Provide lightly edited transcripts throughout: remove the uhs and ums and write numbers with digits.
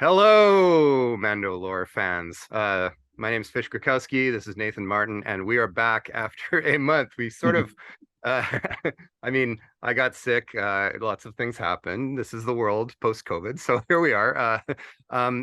Hello, Mando Lore fans. My name's Fish Griwkowsky. This is Nathan Martin, and we are back after a month. We sort of, uh, I mean, I got sick. Lots of things happened. This is the world post-COVID, so here we are.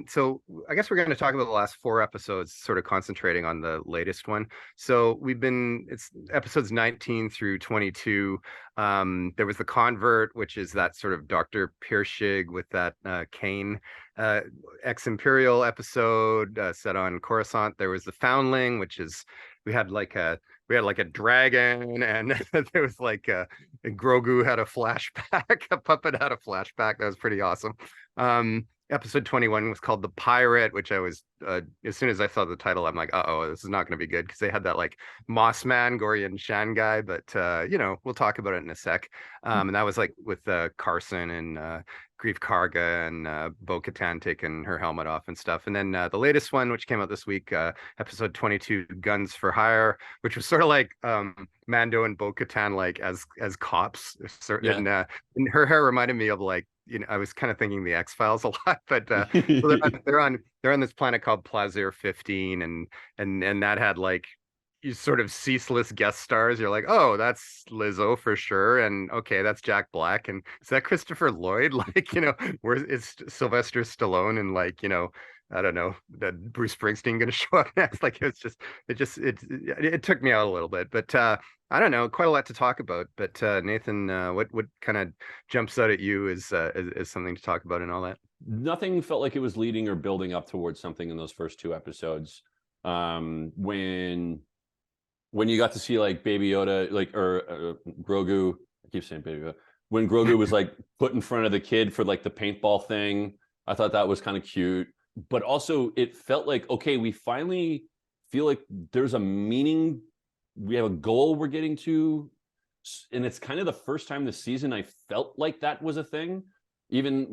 So I guess we're going to talk about the last four episodes, sort of concentrating on the latest one. So it's episodes 19 through 22. There was the Convert, which is that sort of Dr. Pirshig with that cane uh, ex-Imperial episode set on Coruscant. There was the Foundling, which is we had like a we had like a dragon, and there was like Grogu had a flashback, a puppet had a flashback. That was pretty awesome. Episode 21 was called The Pirate, which I was as soon as I saw the title, I'm like, oh, this is not going to be good because they had that like Moss Man, Gorian Shan guy, but we'll talk about it in a sec. And that was like with Carson and Grief Karga and Bo Katan taking her helmet off and stuff. And then the latest one, which came out this week, episode 22, Guns for Hire, which was sort of like Mando and Bo Katan like as cops. And, and her hair reminded me of like, I was kind of thinking the X-Files a lot, but so they're on this planet called Plazir 15, and that had like you sort of ceaseless guest stars. You're like, oh, that's Lizzo for sure, and okay, that's Jack Black, and is that Christopher Lloyd? Like, where is Sylvester Stallone and like, I don't know, that Bruce Springsteen going to show up next? Like, it took me out a little bit, but I don't know, quite a lot to talk about. But Nathan, what kind of jumps out at you as something to talk about and all that? Nothing felt like it was leading or building up towards something in those first two episodes. When you got to see like Baby Yoda, or Grogu, I keep saying Baby Yoda, when Grogu was like put in front of the kid for like the paintball thing, I thought that was kind of cute. But also it felt like, okay, we finally feel like there's a meaning. We have a goal we're getting to. And it's kind of the first time this season I felt like that was a thing. Even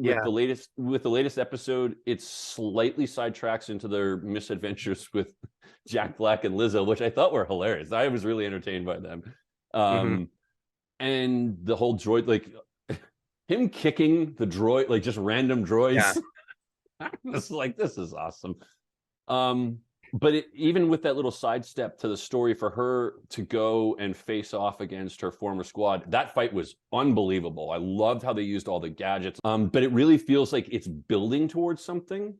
with the latest episode, it slightly sidetracks into their misadventures with Jack Black and Lizzo, which I thought were hilarious. I was really entertained by them. And the whole droid, like him kicking the droid, like just random droids. I was like, this is awesome. But even with that little sidestep to the story for her to go and face off against her former squad, that fight was unbelievable. I loved how they used all the gadgets. But it really feels like it's building towards something.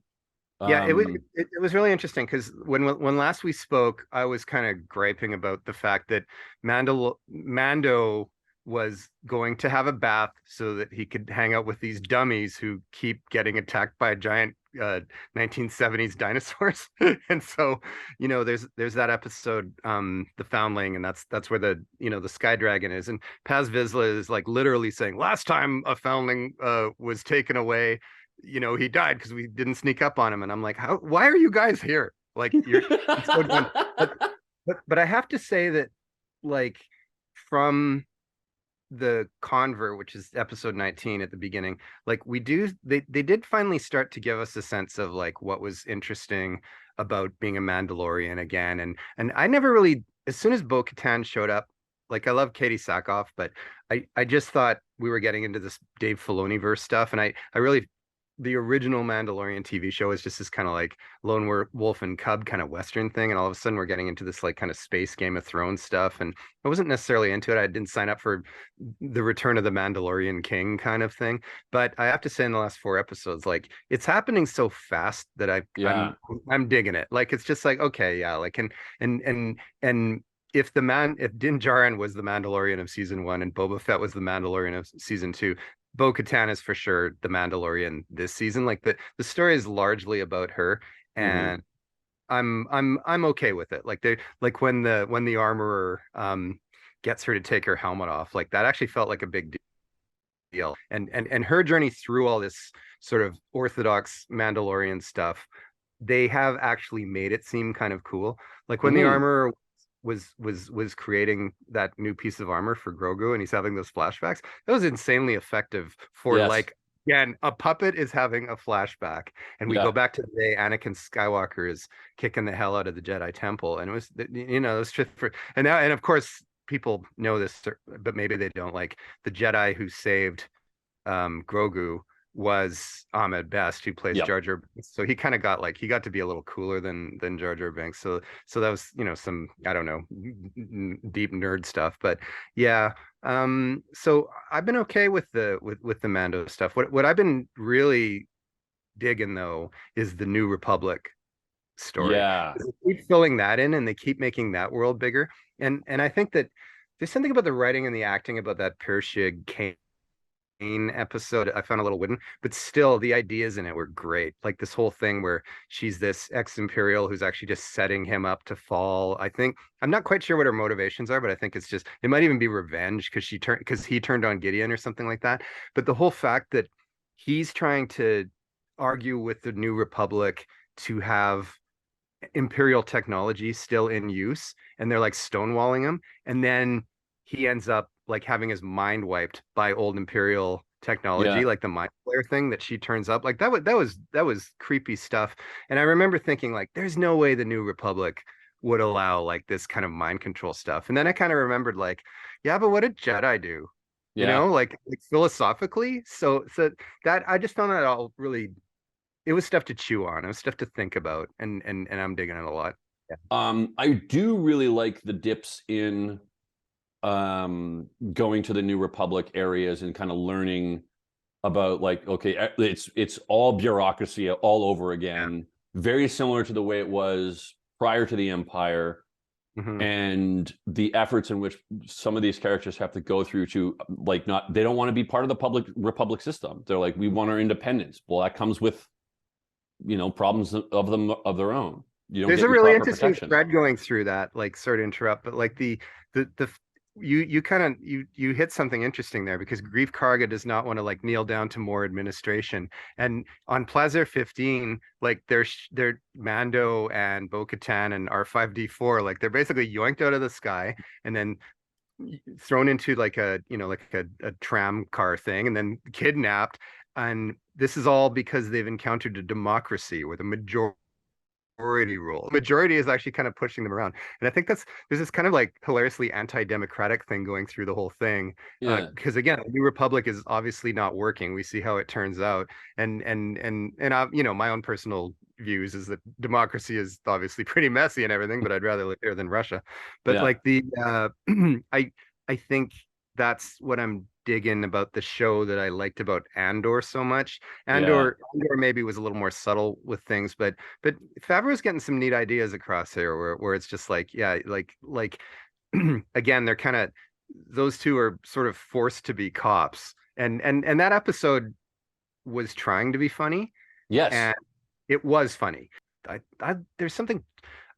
It was really interesting because when last we spoke, I was kind of griping about the fact that Mando was going to have a bath so that he could hang out with these dummies who keep getting attacked by giant 1970s dinosaurs. And so, there's that episode, The Foundling, and that's where the Sky Dragon is. And Paz Vizsla is like literally saying, last time a foundling was taken away, he died because we didn't sneak up on him. And I'm like, why are you guys here? Like, you're so done. But I have to say that, like, from the Convert, which is episode 19 at the beginning, like they did finally start to give us a sense of like what was interesting about being a Mandalorian again. And I never really, as soon as Bo Katan showed up, like I love Katie Sackhoff, but I just thought we were getting into this Dave Filoni verse stuff. And I really, the original Mandalorian TV show is just this kind of like lone wolf and cub kind of Western thing. And all of a sudden we're getting into this like kind of space Game of Thrones stuff. And I wasn't necessarily into it. I didn't sign up for the Return of the Mandalorian King kind of thing. But I have to say in the last four episodes, like it's happening so fast that I'm digging it. Like, it's just like, okay, yeah. Like, and if Din Djarin was the Mandalorian of season one and Boba Fett was the Mandalorian of season two, Bo Katan is for sure the Mandalorian this season. Like the story is largely about her, and I'm okay with it. Like when the armorer gets her to take her helmet off, like that actually felt like a big deal. And her journey through all this sort of orthodox Mandalorian stuff, they have actually made it seem kind of cool. Like when the armorer was creating that new piece of armor for Grogu and he's having those flashbacks. That was insanely effective for like, again, a puppet is having a flashback. And we go back to the day Anakin Skywalker is kicking the hell out of the Jedi Temple. And it was, it was just and of course people know this, but maybe they don't. Like the Jedi who saved Grogu was Ahmed Best, who plays Yep. Jar Jar Binks. So he kind of got like he got to be a little cooler than Jar Jar Binks. So that was, you know, some, I don't know, deep nerd stuff. But yeah, so I've been okay with the Mando stuff. What I've been really digging though is the New Republic story. Yeah. They keep filling that in and they keep making that world bigger. And I think that there's something about the writing and the acting about that Pershig episode I found a little wooden, but still the ideas in it were great. Like this whole thing where she's this ex-Imperial who's actually just setting him up to fall. I think I'm not quite sure what her motivations are, but I think it's just it might even be revenge because he turned on Gideon or something like that. But the whole fact that he's trying to argue with the New Republic to have Imperial technology still in use, and they're like stonewalling him, and then he ends up like having his mind wiped by old Imperial technology, Yeah. like the mind flayer thing that she turns up. Like that was creepy stuff. And I remember thinking like, there's no way the New Republic would allow like this kind of mind control stuff. And then I kind of remembered like, yeah, but what did Jedi do? You Yeah. know, like philosophically. So that I just found that all really, it was stuff to chew on. It was stuff to think about, and I'm digging it a lot. Yeah. I do really like the dips in going to the New Republic areas and kind of learning about like, okay, it's all bureaucracy all over Yeah. again, very similar to the way it was prior to the Empire, Hmm. and the efforts in which some of these characters have to go through to like not they don't want to be part of the public republic system. They're like, we want our independence. Well, that comes with, you know, problems of them of their own. You don't There's get a your really proper interesting protection. thread going through that. Like, sorry to interrupt, but like the you kind of you hit something interesting there because Grief Karga does not want to like kneel down to more administration. And on Plaza 15, like they're Mando and Bo Katan and R5D4, like they're basically yoinked out of the sky and then thrown into like a, you know, like a tram car thing and then kidnapped. And this is all because they've encountered a democracy where the majority rule. Majority is actually kind of pushing them around. And I think there's this kind of like hilariously anti-democratic thing going through the whole thing. Yeah. Because again, the New Republic is obviously not working. We see how it turns out. And I, you know, my own personal views is that democracy is obviously pretty messy and everything, but I'd rather live there than Russia. But Yeah. like the I think that's what I'm digging about the show that I liked about Andor so much. Yeah. Andor maybe was a little more subtle with things, but Favreau's getting some neat ideas across here where it's just like, yeah, like again, they're kind of those two are sort of forced to be cops. And that episode was trying to be funny Yes. and it was funny. There's something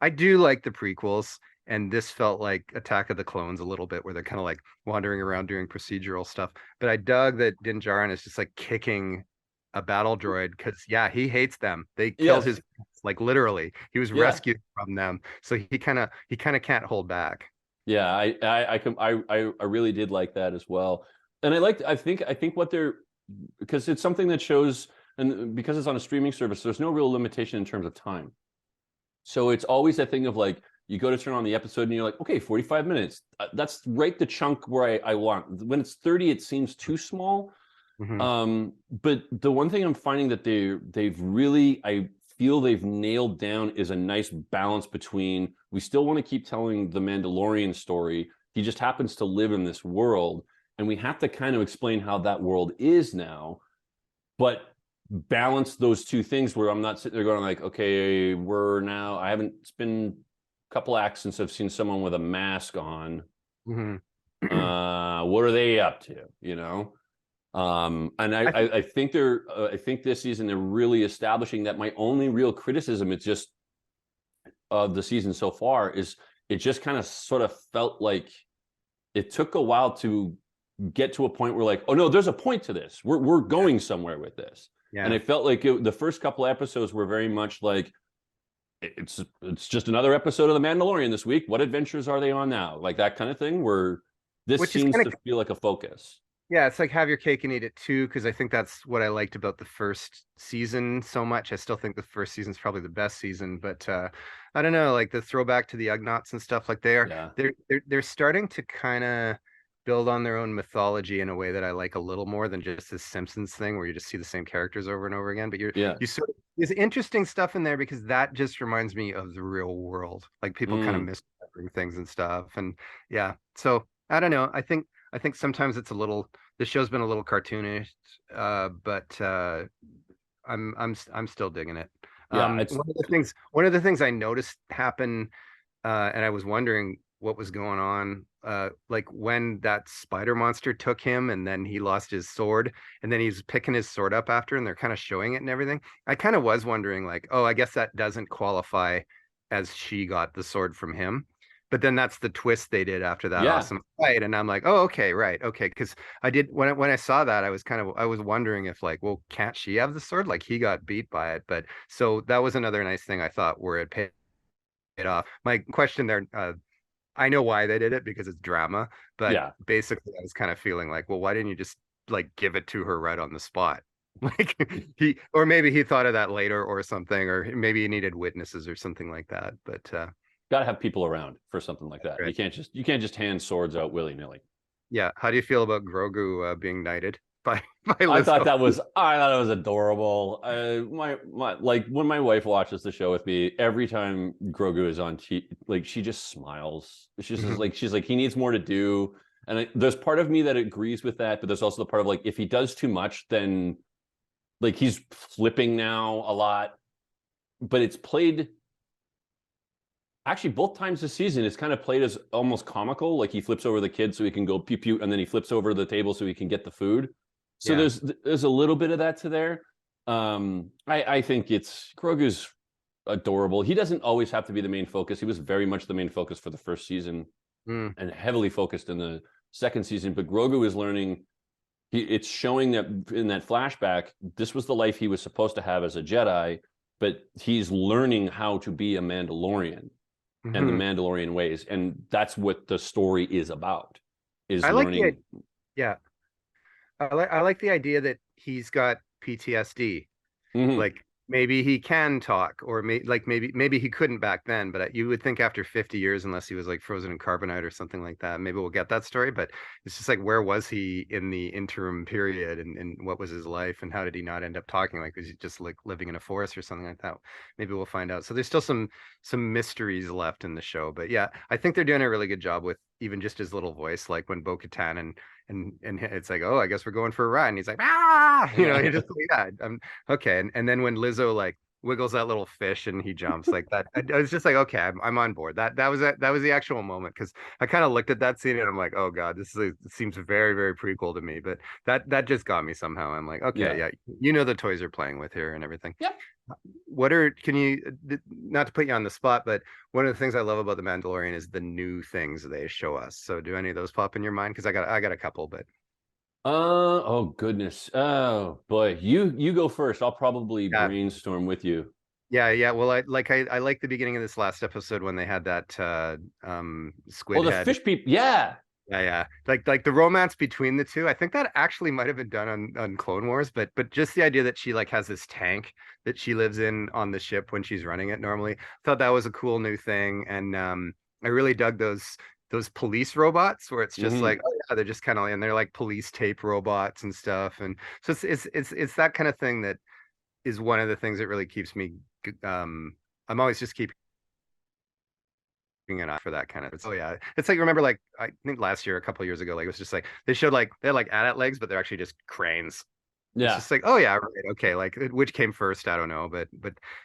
I do like the prequels, and this felt like Attack of the Clones a little bit, where they're kind of like wandering around doing procedural stuff. But I dug that Din Djarin is just like kicking a battle droid because yeah, he hates them. They killed Yes. his like literally. He was Yeah. rescued from them, so he kind of can't hold back. Yeah. I really did like that as well. And I think what they're, because it's something that shows, and because it's on a streaming service, there's no real limitation in terms of time. So it's always that thing of like, you go to turn on the episode and you're like, okay, 45 minutes. That's right the chunk where I want. When it's 30, it seems too small. Hmm. But the one thing I'm finding that they've really, I feel they've nailed down is a nice balance between, we still want to keep telling the Mandalorian story. He just happens to live in this world, and we have to kind of explain how that world is now, but balance those two things where I'm not sitting there going like, okay, I haven't, it's been a couple acts since I've seen someone with a mask on. Hmm. What are they up to? You know? And I think I think I think this season they're really establishing that my only real criticism, it's just of the season so far, is it just kind of sort of felt like it took a while to get to a point where like, oh no, there's a point to this. We're going somewhere with this. And yeah. I felt like the first couple episodes were very much like, it's just another episode of The Mandalorian this week. What adventures are they on now? Like that kind of thing, where this Which is seems kind to of, feel like a focus. yeah, it's like have your cake and eat it too, because I think that's what I liked about the first season so much. I still think the first season's probably the best season, but I don't know, like the throwback to the Ugnaughts and stuff, like Yeah. they're starting to kind of build on their own mythology in a way that I like a little more than just this Simpsons thing where you just see the same characters over and over again. But Yeah. you sort of, there's interesting stuff in there because that just reminds me of the real world. Like people kind of Mm. misremembering things and stuff. And yeah, so I don't know. I think sometimes it's a little. The show's been a little cartoonish, but I'm still digging it. Yeah, it's One of the things I noticed happen, and I was wondering what was going on. Like when that spider monster took him, and then he lost his sword, and then he's picking his sword up after, and they're kind of showing it and everything. I kind of was wondering, like, oh, I guess that doesn't qualify as she got the sword from him. But then that's the twist they did after that yeah. awesome fight, and I'm like, oh, okay, right, okay, because I did when I saw that, I was wondering if like, well, can't she have the sword? Like he got beat by it, but so that was another nice thing I thought where it paid off. My question there, I know why they did it because it's drama, but Yeah. basically I was kind of feeling like, well, why didn't you just like give it to her right on the spot? Like or maybe he thought of that later or something, or maybe he needed witnesses or something like that. But Got to have people around for something like that. right. You can't just hand swords out willy-nilly. Yeah. How do you feel about Grogu being knighted by by Lizzo? I thought it was adorable. My like when my wife watches the show with me, every time Grogu is on, like she just smiles. She's just Mhm. like he needs more to do. And there's part of me that agrees with that, but there's also the part of like if he does too much, then like he's flipping now a lot. But it's played actually both times this season. It's kind of played as almost comical, like he flips over the kid so he can go pew pew, and then he flips over the table so he can get the food. So Yeah. there's a little bit of that to there. I think it's Grogu's adorable. He doesn't always have to be the main focus. He was very much the main focus for the first season Mm. and heavily focused in the second season. But Grogu is learning. It's showing that in that flashback, this was the life he was supposed to have as a Jedi, but he's learning how to be a Mandalorian and the Hmm. Mandalorian ways, and that's what the story is about. Is I like learning. yeah. I like the idea that he's got PTSD. Mhm. Like maybe he can talk, or maybe he couldn't back then, but you would think after 50 years, unless he was like frozen in carbonite or something like that, maybe we'll get that story. But it's just like, where was he in the interim period, and what was his life, and how did he not end up talking? Like, was he just like living in a forest or something like that? Maybe we'll find out. So there's still some mysteries left in the show, but yeah, I think they're doing a really good job with even just his little voice, like when Bo Katan and it's like, oh, I guess we're going for a ride, and he's like, ah, he just yeah, okay. And then when Lizzo like wiggles that little fish and he jumps like that, I was just like, okay, I'm on board. That was the actual moment, because I kind of looked at that scene and I'm like, oh God, it seems very, very prequel to me. But that just got me somehow. I'm like, okay, Yeah. yeah, the toys are playing with here and everything. Yep. Can you, not to put you on the spot, but one of the things I love about The Mandalorian is the new things they show us. So do any of those pop in your mind? Because I got a couple, but Oh goodness. Oh boy. You go first. I'll probably yeah. brainstorm with you. Yeah. Well, I like the beginning of this last episode when they had that Oh, squid the head. fish people. Yeah. Yeah. Like the romance between the two. I think that actually might have been done on Clone Wars, but just the idea that she like has this tank that she lives in on the ship when she's running it normally. I thought that was a cool new thing. And I really dug those police robots where it's just Hmm. like, oh yeah, they're just kind of, and they're like police tape robots and stuff. And so it's that kind of thing that is one of the things that really keeps me I'm always just keeping an eye for that kind of. Oh yeah, it's like, remember, like I think last year, a couple of years ago, like it was just like they showed like they had like adult legs, but they're actually just cranes. It's Yeah. just like, oh yeah, right, okay, like which came first, I don't know, but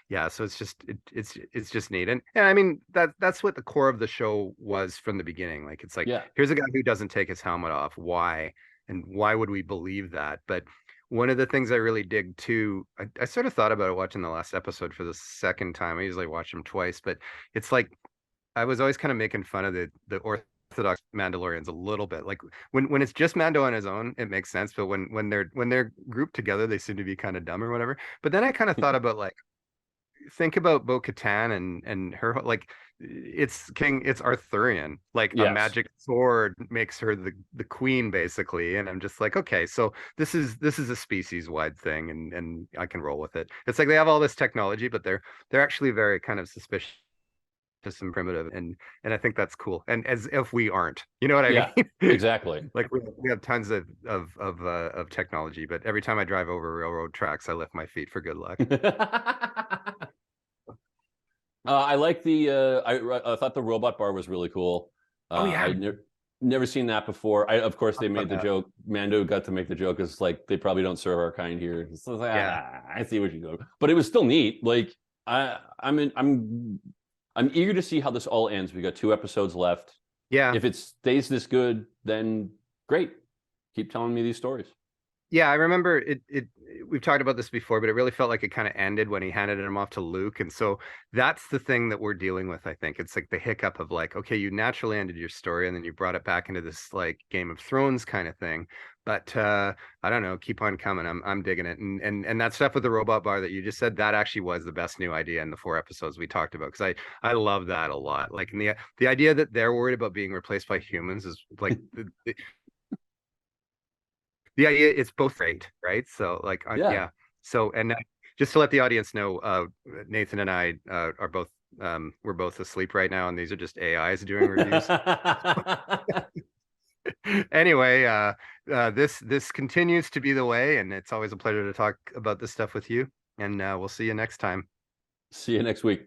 yeah, so it's just it's just neat. And I mean that's what the core of the show was from the beginning. Like it's like, Yeah. here's a guy who doesn't take his helmet off. Why? And why would we believe that? But one of the things I really dig too, I sort of thought about it watching the last episode for the second time. I usually watch them twice, but it's like I was always kind of making fun of the Orthodox Mandalorians a little bit. Like when it's just Mando on his own, it makes sense. But when they're grouped together, they seem to be kind of dumb or whatever. But then I kind of thought about, like, think about Bo Katan and her, like, it's Arthurian. Like a Yes. magic sword makes her the queen basically. And I'm just like, okay, so this is a species wide thing, and I can roll with it. It's like they have all this technology, but they're actually very kind of suspicious and primitive, and I think that's cool. And as if we aren't, you know what I Yeah, mean? exactly. Like we have tons of technology, but every time I drive over railroad tracks, I lift my feet for good luck. I like the. I thought the robot bar was really cool. Oh yeah, Never seen that before. Of course, they made the that. joke. Mando got to make the joke. It's like they probably don't serve our kind here. So it's like, Yeah, I see what you go. But it was still neat. Like I'm eager to see how this all ends. We got 2 episodes left. yeah. If it stays this good, then great. Keep telling me these stories. Yeah, I remember it we've talked about this before, but it really felt like it kind of ended when he handed him off to Luke. And so that's the thing that we're dealing with, I think. It's like the hiccup of like, okay, you naturally ended your story and then you brought it back into this like Game of Thrones kind of thing. But I don't know, keep on coming. I'm digging it. And that stuff with the robot bar that you just said, that actually was the best new idea in the 4 episodes we talked about. Because I love that a lot. Like in the idea that they're worried about being replaced by humans is like the idea it's both great, right? So like Yeah. yeah. So and just to let the audience know, Nathan and I are both we're both asleep right now, and these are just AIs doing reviews. Anyway, this continues to be the way, and it's always a pleasure to talk about this stuff with you. And we'll see you next time. See you next week.